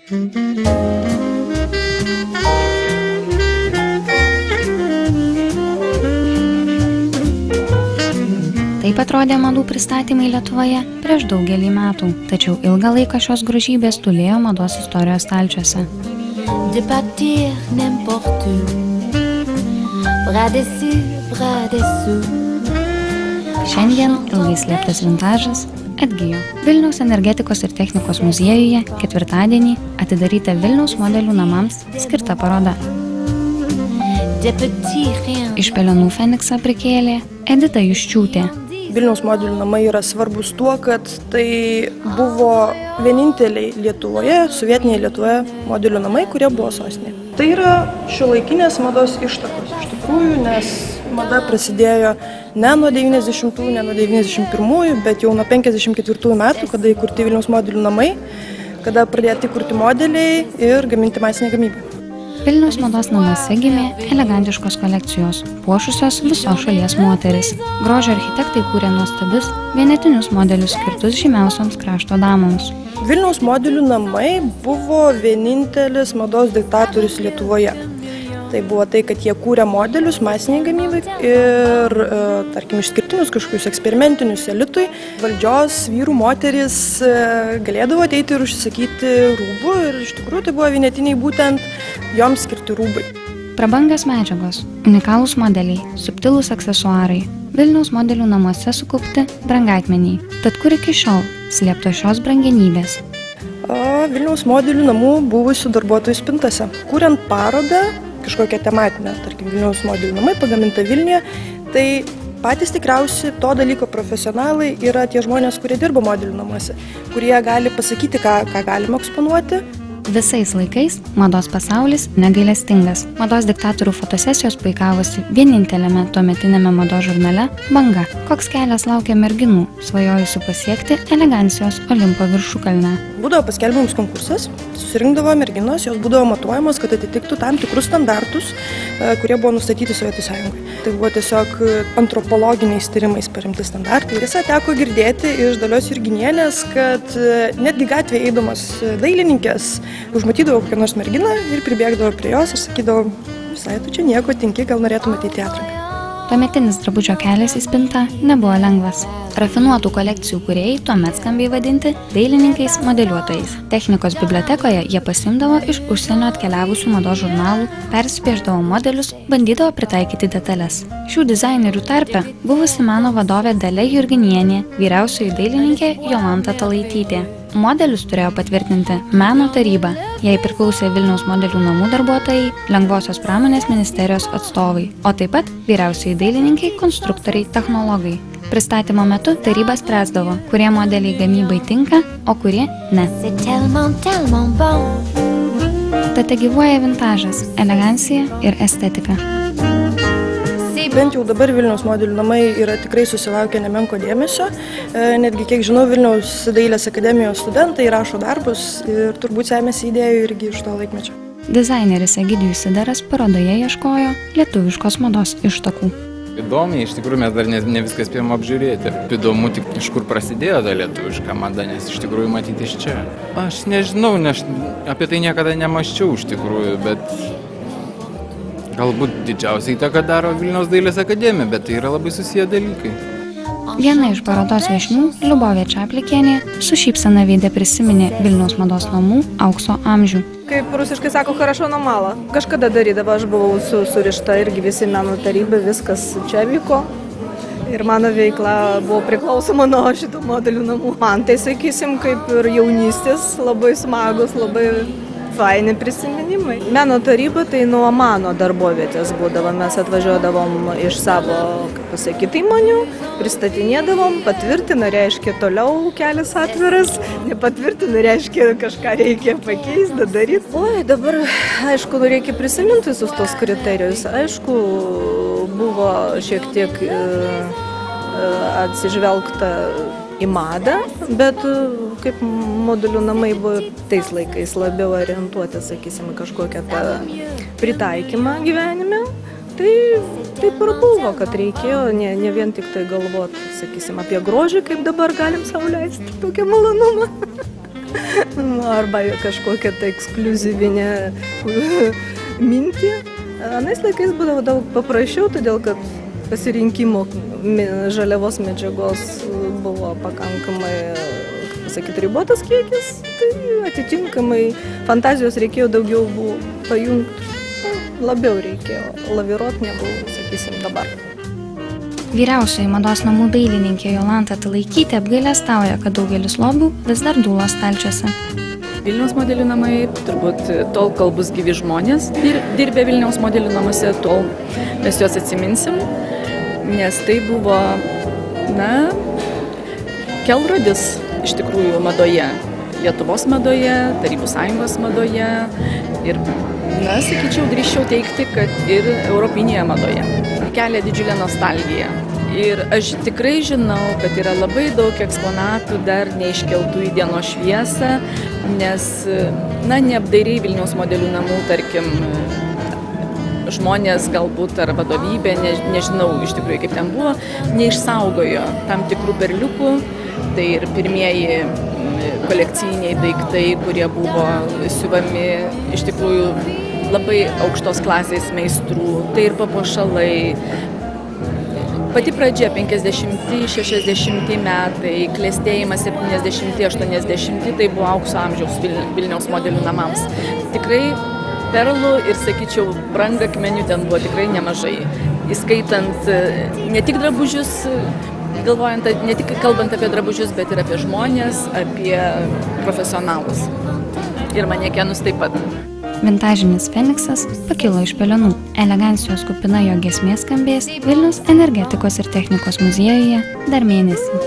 Taip atrodė madų pristatymai Lietuvoje prieš daugelį metų, tačiau ilgą laiką šios grožybės tūlėjo mados istorijos stalčiuose. Šiandien ilgai slėptas vintažas atgijo. Vilniaus energetikos ir technikos muziejuje ketvirtadienį atidaryta Vilniaus modelių namams skirta paroda. Iš pelenų Feniksą prikėlė Edita Juščiūtė. Vilniaus modelių namai yra svarbus tuo, kad tai buvo vieninteliai Lietuvoje, sovietinėje Lietuvoje modelių namai, kurie buvo sostinėje. Tai yra šiuolaikinės mados ištakos, iš tikrųjų, nes mada prasidėjo ne nuo 90-ųjų, ne nuo 91-ųjų, bet jau nuo 54 metų, kada įkurti Vilniaus modelių namai, kada pradėti kurti modeliai ir gaminti masinę gamybą. Vilniaus mados namuose gimė elegantiškos kolekcijos, puošusios visos šalies moteris. Grožio architektai kūrė nuostabius, vienetinius modelius skirtus žymiausioms krašto damoms. Vilniaus modelių namai buvo vienintelis mados diktatorius Lietuvoje. Tai buvo tai, kad jie kūrė modelius masiniai gamybai ir, tarkim, išskirtinius kažkokius eksperimentinius elitui. Valdžios vyrų moteris galėdavo ateiti ir užsisakyti rūbų ir iš tikrųjų tai buvo vienetiniai būtent joms skirti rūbai. Prabangios medžiagos, unikalūs modeliai, subtilūs aksesuarai. Vilniaus modelių namuose sukaupti brangakmeniai. Tad kur iki šiol slėpto šios brangenybės? Vilniaus modelių namų buvusių darbuotojų spintose. Kuriant parodą, kažkokią tematinę, tarkim, Vilniaus modelių namai pagaminta Vilniuje, tai patys tikriausiai to dalyko profesionalai yra tie žmonės, kurie dirba modelių namuose, kurie gali pasakyti, ką galima eksponuoti. Visais laikais mados pasaulis negailestingas. Mados diktatorių fotosesijos puikavosi vieninteliame tuometiniame mados žurnale Banga. Koks kelias laukia merginų, svajojusių pasiekti elegancijos Olimpo viršukalnę. Būdavo paskelbiamas konkursas, susirinkdavo merginos, jos būdavo matuojamos, kad atitiktų tam tikrus standartus, kurie buvo nustatyti Sovietų Sąjungoje. Tai buvo tiesiog antropologiniais tyrimais paremti standartai. Tiesa, teko girdėti iš Dalios Jurginienės, kad netgi gatvėje eidamas dailininkės užmatydavo kokią nors merginą ir pribėgdavo prie jos ir sakydavo, visai tu čia nieko tinki, gal norėtum ateiti į atranką. Tuometinis drabužio kelias į spintą nebuvo lengvas. Rafinuotų kolekcijų kūrėjai tuomet skambiai vadinti dailininkais modeliuotojais. Technikos bibliotekoje jie pasiimdavo iš užsienio atkeliavusių mados žurnalų, perspieždavo modelius, bandydavo pritaikyti detalės. Šių dizainerių tarpe buvusi meno vadovė Dalia Jurginienė, vyriausioji dailininkė Jolanta Talaitytė. Modelius turėjo patvirtinti meno taryba. Jai priklausė Vilniaus modelių namų darbuotojai, lengvosios pramonės ministerijos atstovai, o taip pat vyriausiai dailininkai, konstruktoriai, technologai. Pristatymo metu taryba spręsdavo, kurie modeliai gamybai tinka, o kurie ne. Tad gyvuoja vintažas, elegancija ir estetika. Bent jau dabar Vilniaus modelių namai yra tikrai susilaukę nemenko dėmesio. Netgi, kiek žinau, Vilniaus dailės akademijos studentai rašo darbus ir turbūt semėsi idėjų irgi iš to laikmečio. Dizaineris Egidijus Sideras parodoje ieškojo lietuviškos mados ištakų. Įdomiai, iš tikrųjų mes dar ne viską spėjom apžiūrėti. Įdomu tik, iš kur prasidėjo ta lietuviška mada, nes iš tikrųjų matyti iš čia. Aš nežinau, apie tai niekada nemąsčiau iš tikrųjų, bet galbūt didžiausią įtaką daro Vilniaus dailės akademija, bet tai yra labai susiję dalykai. Viena iš parodos viešnių, Liubovė Čaplikienė, su šypsena veide prisiminė Vilniaus mados namų aukso amžių. Kaip rusiškai sako, хорошо намало. Kažkada darydavo, aš buvau surišta irgi visi meno tarybai, viskas čia vyko. Ir mano veikla buvo priklausoma nuo šitų modelių namų. Man tai, sakysim, kaip ir jaunystės, labai smagus, labai faini prisiminimai. Meno taryba tai nuo mano darbovietės būdavo. Mes atvažiuodavom iš savo, kaip pasakyti, įmonių, pristatinėdavom, patvirtina, reiškia toliau kelias atviras, nepatvirtina, reiškia kažką reikia pakeisti, daryti. Oi, dabar, aišku, reikia prisiminti visus tos kriterijus. Aišku, buvo šiek tiek atsižvelgta į madą, bet kaip modelių namai buvo tais laikais labiau orientuoti, sakysim, kažkokią tą pritaikymą gyvenime, tai taip ir buvo, kad reikėjo ne vien tik tai galvoti, sakysim, apie grožį, kaip dabar galim sau leisti tokią malonumą. Arba kažkokią tai ekskliuzyvinę mintį. Anais laikais būdavo daug paprasčiau, todėl kad pasirinkimo žaliavos medžiagos buvo pakankamai, kaip pasakyti, ribotas kiekis, tai atitinkamai fantazijos reikėjo daugiau pajungti, labiau reikėjo laviruoti negu, sakysim, dabar. Vyriausioji mados namų dailininkė Jolanta Talaikytė apgailestauja, kad daugelis lobių vis dar dūlo stalčiuose. Vilniaus modelių namai turbūt tol, kol bus gyvi žmonės dirbę Vilniaus modelių namuose, tol mes juos atsiminsim, nes tai buvo, kelrodis iš tikrųjų madoje, Lietuvos madoje, Tarybų Sąjungos madoje ir, sakyčiau, drįsčiau teigti, kad ir europinėje madoje. Kelia didžiulę nostalgiją. Ir aš tikrai žinau, kad yra labai daug eksponatų dar neiškeltų į dienos šviesą, nes, neapdairiai Vilniaus modelių namų, tarkim, žmonės galbūt ar vadovybė, nežinau iš tikrųjų kaip ten buvo, neišsaugojo tam tikrų perliukų, tai ir pirmieji kolekcijiniai daiktai, kurie buvo siuvami iš tikrųjų labai aukštos klasės meistrų, tai ir papuošalai. Pati pradžia 50-60 metai, klestėjimas 70-80, tai buvo aukso amžiaus Vilniaus modelių namams. Tikrai perlų ir, sakyčiau, brangakmenių ten buvo tikrai nemažai. Įskaitant ne tik drabužius, galvojant, ne tik kalbant apie drabužius, bet ir apie žmonės, apie profesionalus. Ir manekenus taip pat. Vintažinis Feniksas pakilo iš pelenų. Elegancijos kupina jo giesmė skambės Vilniaus energetikos ir technikos muziejuje dar mėnesį.